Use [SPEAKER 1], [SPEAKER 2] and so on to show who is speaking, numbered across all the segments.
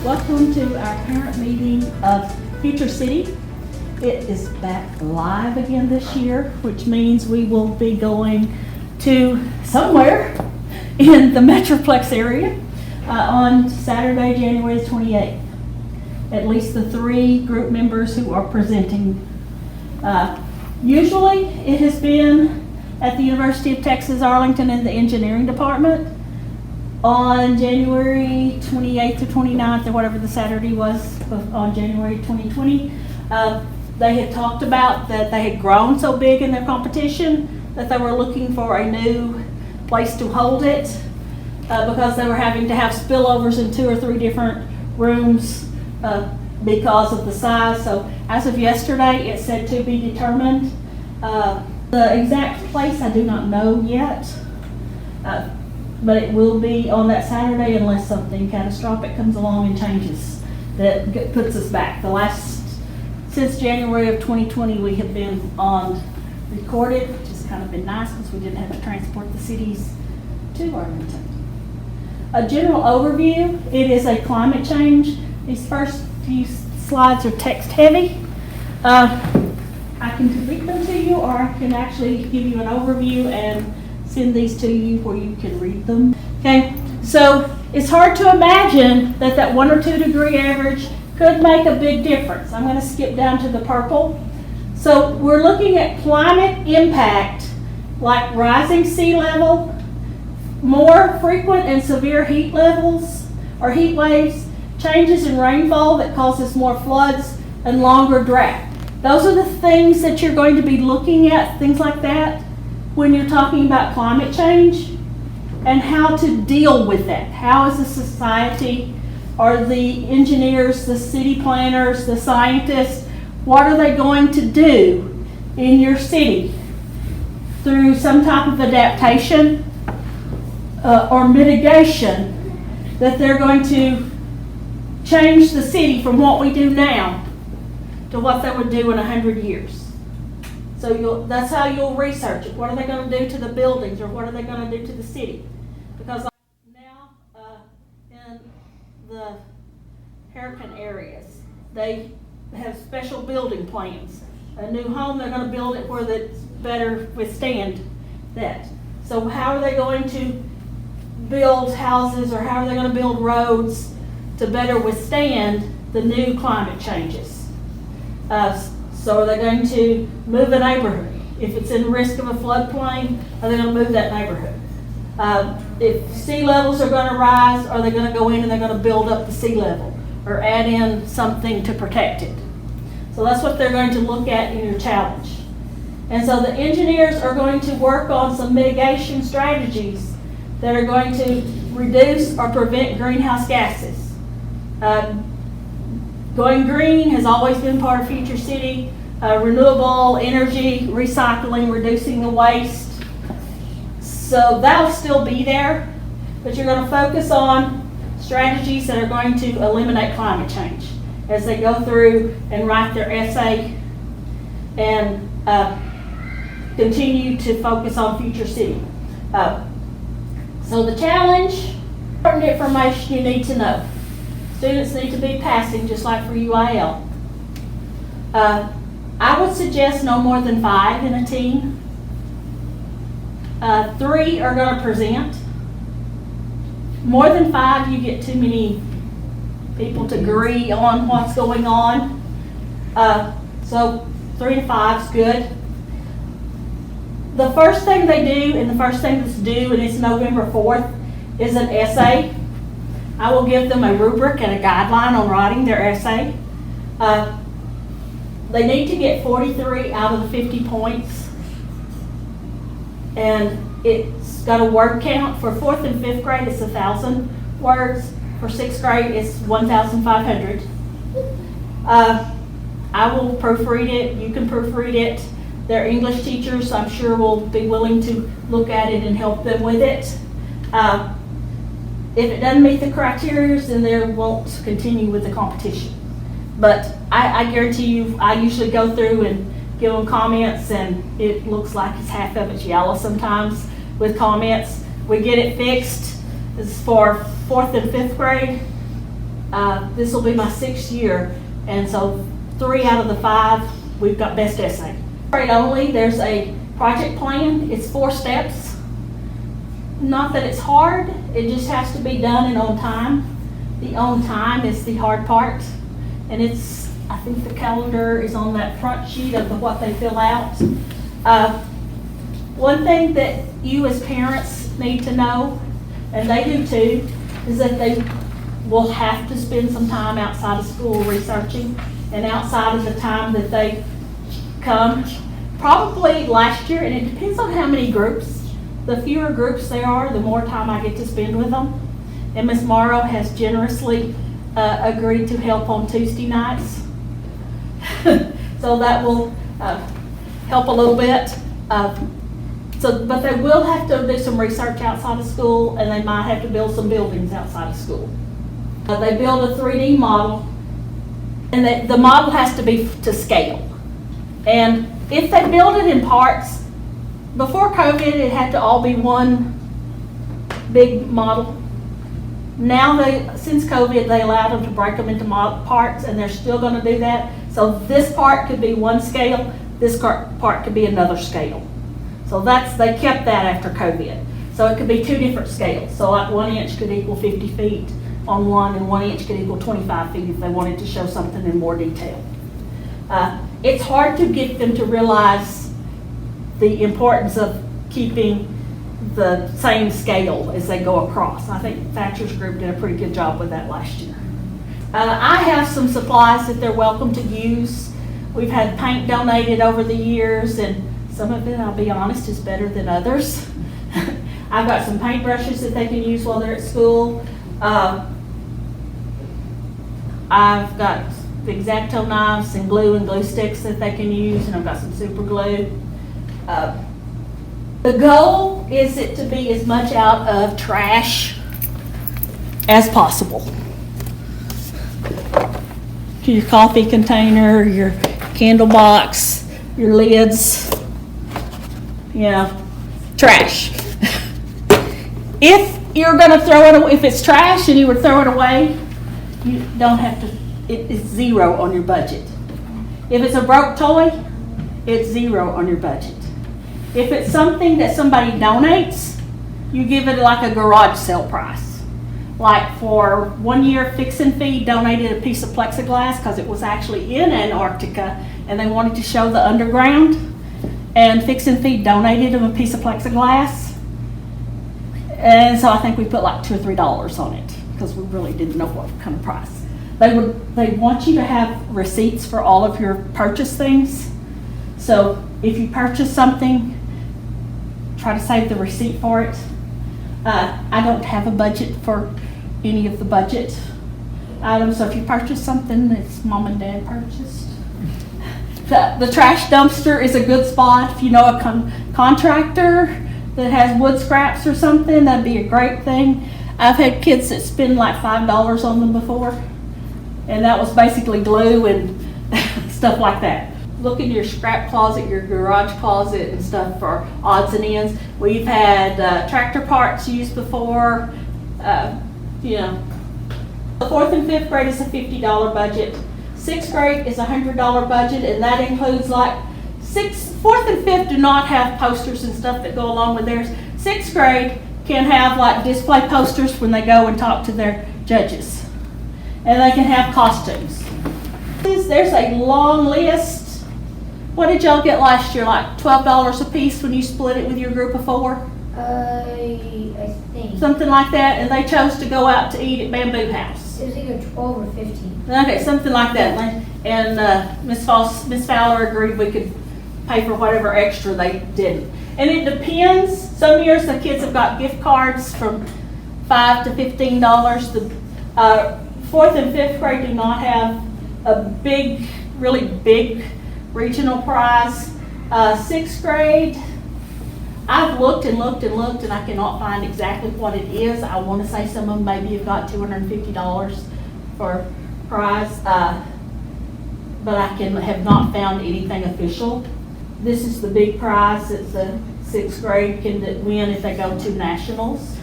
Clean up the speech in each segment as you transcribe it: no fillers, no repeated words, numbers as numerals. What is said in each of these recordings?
[SPEAKER 1] Welcome to our parent meeting of Future City. It is back live again this year, which means we will be going to somewhere in the Metroplex area on Saturday, January 28th. At least the 3 group members who are presenting. Usually it has been at the University of Texas Arlington in the engineering department on January 28th or 29th or whatever the Saturday was on January 2020. They had talked about that they had grown so big in their competition that they were looking for a new place to hold it because they were having to have spillovers in 2 or 3 different rooms because of the size. So as of yesterday, it said to be determined. The exact place I do not know yet, but it will be on that Saturday unless something catastrophic comes along and changes that puts us back. Since January of 2020, we have been on recorded, which has kind of been nice because we didn't have to transport the cities to Arlington. A general overview, it is a climate change. These first few slides are text heavy. I can read them to you, or I can actually give you an overview and send these to you where you can read them. Okay, so it's hard to imagine that 1 or 2 degree average could make a big difference. I'm going to skip down to the purple. So we're looking at climate impact like rising sea level, more frequent and severe heat levels or heat waves, changes in rainfall that causes more floods, and longer drought. Those are the things that you're going to be looking at, things like that, when you're talking about climate change and how to deal with that. How as a society, are the engineers, the city planners, the scientists, what are they going to do in your city through some type of adaptation or mitigation that they're going to change the city from what we do now to what they would do in 100 years. So that's how you'll research it. What are they going to do to the buildings, or what are they going to do to the city? Because now in the hurricane areas, they have special building plans. A new home, they're going to build it where that's better withstand that. So how are they going to build houses, or how are they going to build roads to better withstand the new climate changes? So are they going to move a neighborhood? If it's in risk of a floodplain, are they going to move that neighborhood? If sea levels are going to rise, are they going to go in and they're going to build up the sea level or add in something to protect it? So that's what they're going to look at in your challenge. And so the engineers are going to work on some mitigation strategies that are going to reduce or prevent greenhouse gases. Going green has always been part of Future City. Renewable energy, recycling, reducing the waste. So that'll still be there, but you're going to focus on strategies that are going to eliminate climate change as they go through and write their essay and continue to focus on Future City. So the challenge, important information you need to know. Students need to be passing just like for UIL. I would suggest no more than 5 in a team. 3 are going to present. More than 5, you get too many people to agree on what's going on. So 3 to 5 is good. The first thing they do, and the first thing that's due, and it's November 4th, is an essay. I will give them a rubric and a guideline on writing their essay. They need to get 43 out of the 50 points. And it's got a word count. For 4th and 5th grade, it's 1,000 words. For 6th grade, it's 1,500. I will proofread it. You can proofread it. Their English teachers, I'm sure, will be willing to look at it and help them with it. If it doesn't meet the criteria, then they won't continue with the competition. But I guarantee you, I usually go through and give them comments, and it looks like it's half of it's yellow sometimes with comments. We get it fixed. This is for 4th and 5th grade. This will be my 6th year, and so 3 out of the 5, we've got best essay. Grade only, there's a project plan. It's 4 steps. Not that it's hard, it just has to be done and on time. The on time is the hard part, and I think the calendar is on that front sheet of what they fill out. One thing that you as parents need to know, and they do too, is that they will have to spend some time outside of school researching and outside of the time that they come. Probably last year, and it depends on how many groups. The fewer groups there are, the more time I get to spend with them. And Ms. Morrow has generously agreed to help on Tuesday nights. So that will help a little bit. But they will have to do some research outside of school, and they might have to build some buildings outside of school. They build a 3D model, and the model has to be to scale. And if they build it in parts, before COVID, it had to all be one big model. Now, since COVID, they allowed them to break them into parts, and they're still going to do that. So this part could be one scale, this part could be another scale. So they kept that after COVID. So it could be 2 different scales. So like 1 inch could equal 50 feet on one, and 1 inch could equal 25 feet if they wanted to show something in more detail. It's hard to get them to realize the importance of keeping the same scale as they go across. I think Thatcher's group did a pretty good job with that last year. I have some supplies that they're welcome to use. We've had paint donated over the years, and some of it, I'll be honest, is better than others. I've got some paintbrushes that they can use while they're at school. I've got the X-Acto knives and glue sticks that they can use, and I've got some super glue. The goal is it to be as much out of trash as possible. Your coffee container, your candle box, your lids, trash. If you're going to throw it away, if it's trash and you would throw it away, you don't have to, it is 0 on your budget. If it's a broke toy, it's 0 on your budget. If it's something that somebody donates, you give it like a garage sale price. Like for 1 year, Fix and Feed donated a piece of plexiglass because it was actually in Antarctica and they wanted to show the underground. And Fix and Feed donated them a piece of plexiglass. And so I think we put like $2 or $3 on it because we really didn't know what kind of price. They want you to have receipts for all of your purchase things. So if you purchase something, try to save the receipt for it. I don't have a budget for any of the budget items, so if you purchase something that's mom and dad purchased. The trash dumpster is a good spot. If you know a contractor that has wood scraps or something, that'd be a great thing. I've had kids that spend like $5 on them before, and that was basically glue and stuff like that. Look in your scrap closet, your garage closet and stuff for odds and ends. We've had tractor parts used before. The 4th and 5th grade is a $50 budget. 6th grade is a $100 budget, and that includes like 4th and 5th do not have posters and stuff that go along with theirs. 6th grade can have like display posters when they go and talk to their judges. And they can have costumes. There's a long list. What did y'all get last year? Like $12 a piece when you split it with your group of 4?
[SPEAKER 2] I think.
[SPEAKER 1] Something like that, and they chose to go out to eat at Bamboo House.
[SPEAKER 2] It was either 12 or 15.
[SPEAKER 1] Okay, something like that. And Miss Fowler agreed we could pay for whatever extra they did. And it depends. Some years the kids have got gift cards from $5 to $15. The 4th and 5th grade do not have a really big regional prize. 6th grade, I've looked and I cannot find exactly what it is. I want to say some of them maybe have got $250 for prize, but I have not found anything official. This is the big prize that the 6th grade can win if they go to nationals.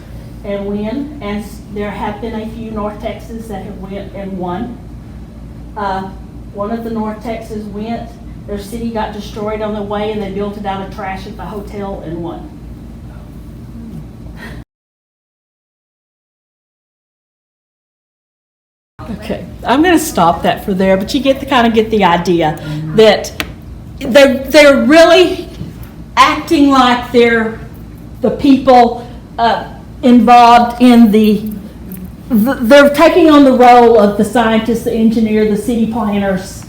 [SPEAKER 1] and win, and there have been a few North Texas that have went and won. One of the North Texas went, their city got destroyed on the way, and they built it out of trash at the hotel and won. Okay, I'm going to stop that for there, but you kind of get the idea that they're really acting like they're the people involved in they're taking on the role of the scientist, the engineer, the city planners,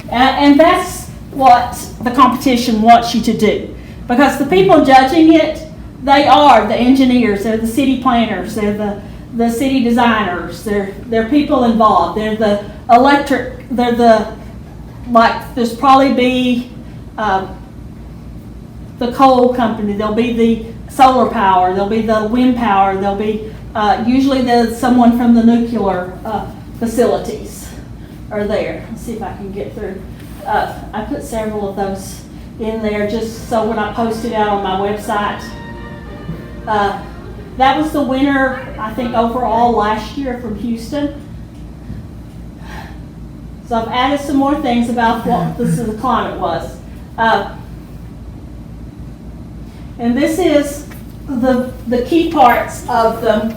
[SPEAKER 1] and that's what the competition wants you to do, because the people judging it, they are the engineers, they're the city planners, they're the city designers, they're people involved, they're the electric, there's probably be the coal company, there'll be the solar power, there'll be the wind power, there'll be usually there's someone from the nuclear facilities are there. Let's see if I can get through. I put several of those in there just so when I post it out on my website. That was the winner, I think, overall last year from Houston. So I've added some more things about what the climate was. And this is the key parts of them.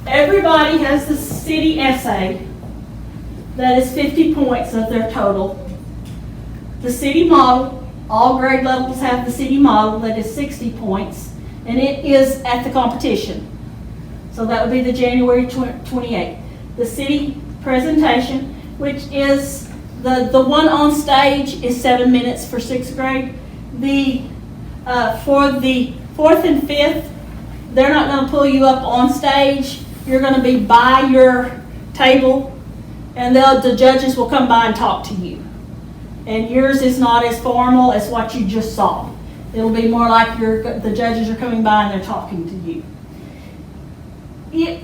[SPEAKER 1] Everybody has the city essay that is 50 points of their total. The city model, all grade levels have the city model that is 60 points, and it is at the competition. So that would be the January 28th. The city presentation, which is the one on stage, is 7 minutes for 6th grade. For the 4th and 5th, they're not going to pull you up on stage. You're going to be by your table, and the judges will come by and talk to you. And yours is not as formal as what you just saw. It'll be more like the judges are coming by and they're talking to you.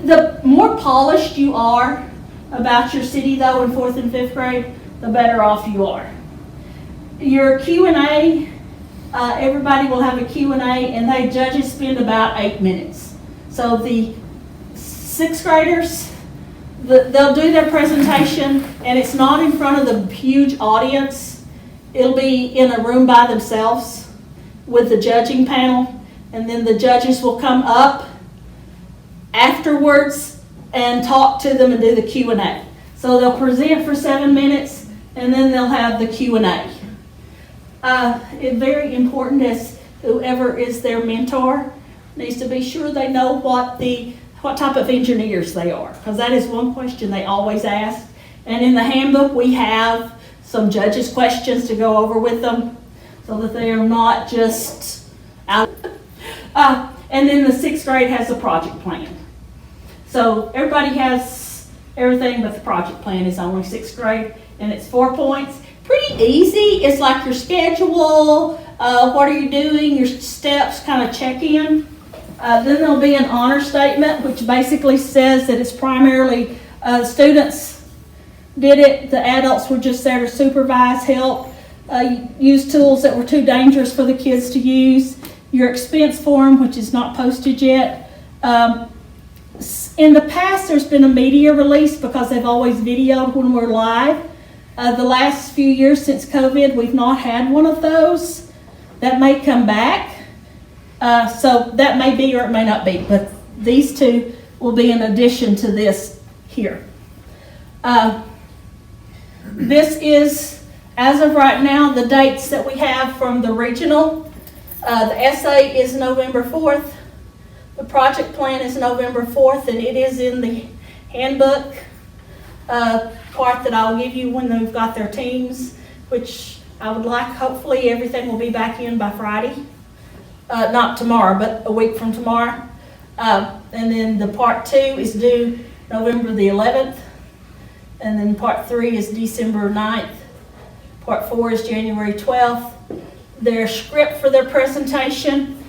[SPEAKER 1] The more polished you are about your city, though, in 4th and 5th grade, the better off you are. Your Q&A, everybody will have a Q&A, and the judges spend about 8 minutes. So the 6th graders, they'll do their presentation, and it's not in front of the huge audience. It'll be in a room by themselves with the judging panel, and then the judges will come up afterwards and talk to them and do the Q&A. So they'll present for 7 minutes, and then they'll have the Q&A. It's very important as whoever is their mentor needs to be sure they know what type of engineers they are, because that is one question they always ask. And in the handbook we have some judges' questions to go over with them so that they are not just out. And then the 6th grade has a project plan. So everybody has everything, but the project plan is only 6th grade, and it's 4 points. Pretty easy. It's like your schedule, what are you doing, your steps, kind of check in. Then there'll be an honor statement, which basically says that it's primarily students did it. The adults were just there to supervise, help, use tools that were too dangerous for the kids to use. Your expense form, which is not posted yet. In the past, there's been a media release because they've always videoed when we're live. The last few years since COVID, we've not had one of those. That may come back. So that may be or it may not be, but these two will be in addition to this here. This is, as of right now, the dates that we have from the regional. The essay is November 4th. The project plan is November 4th, and it is in the handbook part that I'll give you when they've got their teams, which I would like, hopefully everything will be back in by Friday. Not tomorrow, but a week from tomorrow. And then the part 2 is due November the 11th. And then part 3 is December 9th. Part 4 is January 12th. Their script for their presentation.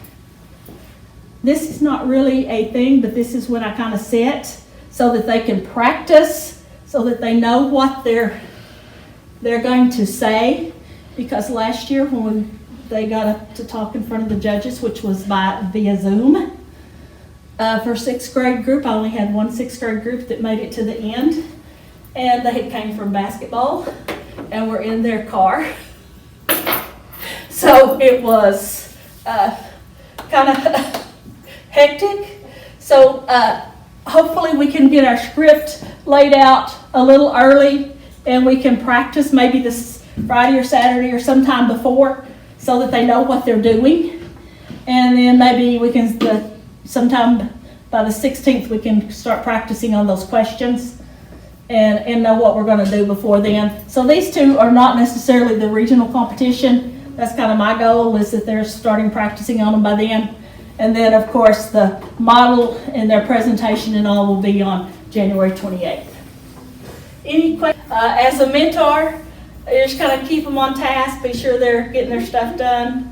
[SPEAKER 1] This is not really a thing, but this is what I kind of set so that they can practice, so that they know what they're going to say. Because last year when they got up to talk in front of the judges, which was via Zoom, For sixth grade group, I only had one sixth grade group that made it to the end. And they had came from basketball and were in their car. So it was kind of hectic. So hopefully we can get our script laid out a little early and we can practice maybe this Friday or Saturday or sometime before so that they know what they're doing. And then maybe we can, sometime by the 16th, we can start practicing on those questions and know what we're going to do before then. So these two are not necessarily the regional competition. That's kind of my goal, is that they're starting practicing on them by then. And then, of course, the model and their presentation and all will be on January 28th. Any questions? As a mentor, just kind of keep them on task, be sure they're getting their stuff done,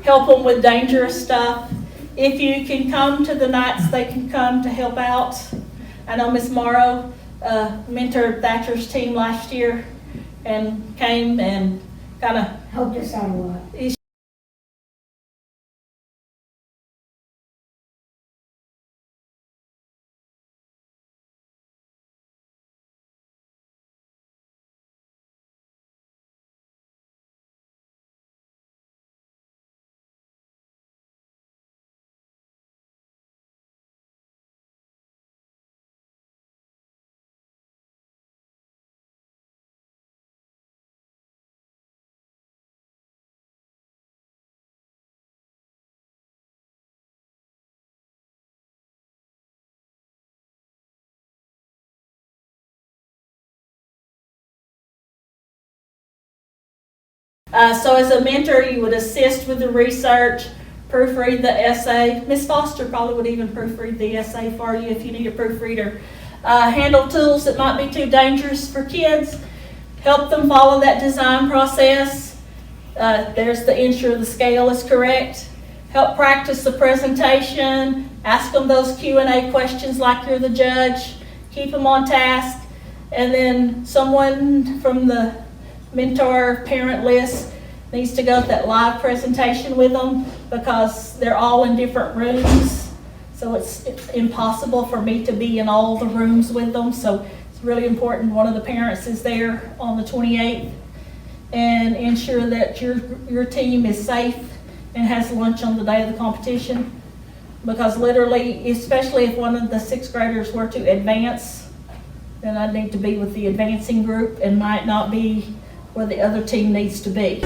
[SPEAKER 1] help them with dangerous stuff. If you can come to the nights, they can come to help out. I know Miss Morrow mentored Thatcher's team last year and came and kind of
[SPEAKER 2] Helped us out a lot.
[SPEAKER 1] So as a mentor, you would assist with the research, proofread the essay. Miss Foster probably would even proofread the essay for you if you need a proofreader. Handle tools that might be too dangerous for kids. Help them follow that design process. There's the ensure the scale is correct. Help practice the presentation. Ask them those Q&A questions like you're the judge. Keep them on task. And then someone from the mentor parent list needs to go to that live presentation with them, because they're all in different rooms. So it's impossible for me to be in all the rooms with them. So it's really important one of the parents is there on the 28th, and ensure that your team is safe and has lunch on the day of the competition. Because literally, especially if one of the sixth graders were to advance, then I need to be with the advancing group and might not be where the other team needs to be.